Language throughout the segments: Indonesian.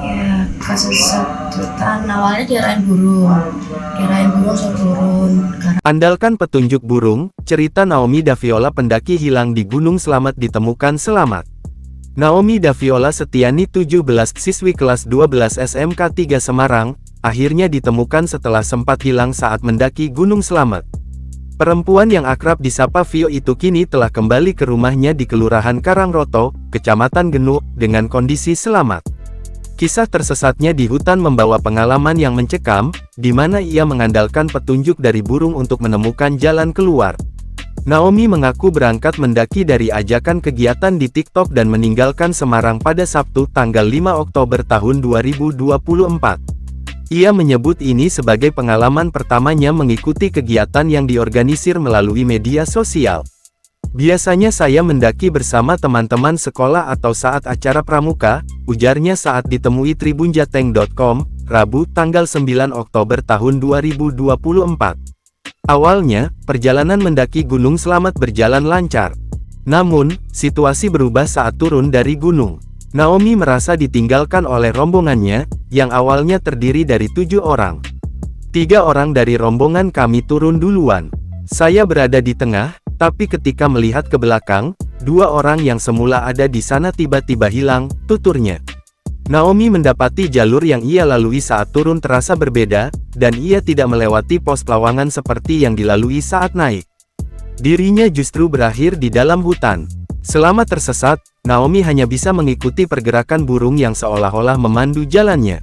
Ya, kesusahan awalnya kirain burung suruh turun. Andalkan petunjuk burung, cerita Naomi Daviola pendaki hilang di Gunung Slamet ditemukan selamat. Naomi Daviola Setiani 17 siswi kelas 12 SMK 3 Semarang, akhirnya ditemukan setelah sempat hilang saat mendaki Gunung Slamet. Perempuan yang akrab disapa Vio itu kini telah kembali ke rumahnya di Kelurahan Karangroto, Kecamatan Genuk, dengan kondisi selamat. Kisah tersesatnya di hutan membawa pengalaman yang mencekam, di mana ia mengandalkan petunjuk dari burung untuk menemukan jalan keluar. Naomi mengaku berangkat mendaki dari ajakan kegiatan di TikTok dan meninggalkan Semarang pada Sabtu, tanggal 5 Oktober tahun 2024. Ia menyebut ini sebagai pengalaman pertamanya mengikuti kegiatan yang diorganisir melalui media sosial. Biasanya saya mendaki bersama teman-teman sekolah atau saat acara pramuka, ujarnya saat ditemui tribunjateng.com, Rabu, tanggal 9 Oktober tahun 2024. Awalnya, perjalanan mendaki Gunung Slamet berjalan lancar. Namun, situasi berubah saat turun dari gunung. Naomi merasa ditinggalkan oleh rombongannya, yang awalnya terdiri dari 7 orang. 3 orang dari rombongan kami turun duluan. Saya berada di tengah, tapi ketika melihat ke belakang, 2 orang yang semula ada di sana tiba-tiba hilang, tuturnya. Naomi mendapati jalur yang ia lalui saat turun terasa berbeda, dan ia tidak melewati pos pelawangan seperti yang dilalui saat naik. Dirinya justru berakhir di dalam hutan. Selama tersesat, Naomi hanya bisa mengikuti pergerakan burung yang seolah-olah memandu jalannya.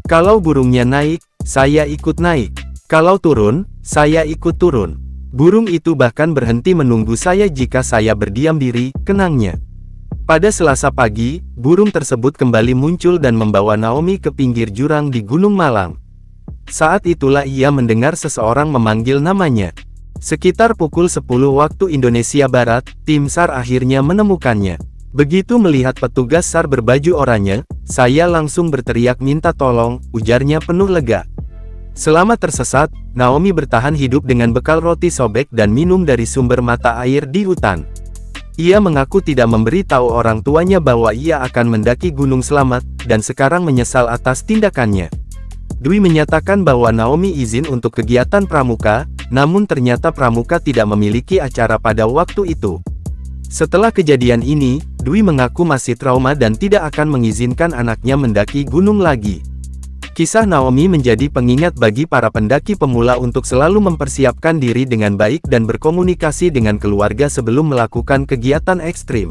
Kalau burungnya naik, saya ikut naik. Kalau turun, saya ikut turun. Burung itu bahkan berhenti menunggu saya jika saya berdiam diri, kenangnya. Pada Selasa pagi, burung tersebut kembali muncul dan membawa Naomi ke pinggir jurang di Gunung Malang. Saat itulah ia mendengar seseorang memanggil namanya. Sekitar pukul 10 waktu Indonesia Barat, tim SAR akhirnya menemukannya. Begitu melihat petugas SAR berbaju oranye, saya langsung berteriak minta tolong, ujarnya penuh lega. Selama tersesat, Naomi bertahan hidup dengan bekal roti sobek dan minum dari sumber mata air di hutan. Ia mengaku tidak memberi tahu orang tuanya bahwa ia akan mendaki Gunung Slamet, dan sekarang menyesal atas tindakannya. Dwi menyatakan bahwa Naomi izin untuk kegiatan pramuka, namun ternyata pramuka tidak memiliki acara pada waktu itu. Setelah kejadian ini, Dwi mengaku masih trauma dan tidak akan mengizinkan anaknya mendaki gunung lagi. Kisah Naomi menjadi pengingat bagi para pendaki pemula untuk selalu mempersiapkan diri dengan baik dan berkomunikasi dengan keluarga sebelum melakukan kegiatan ekstrim.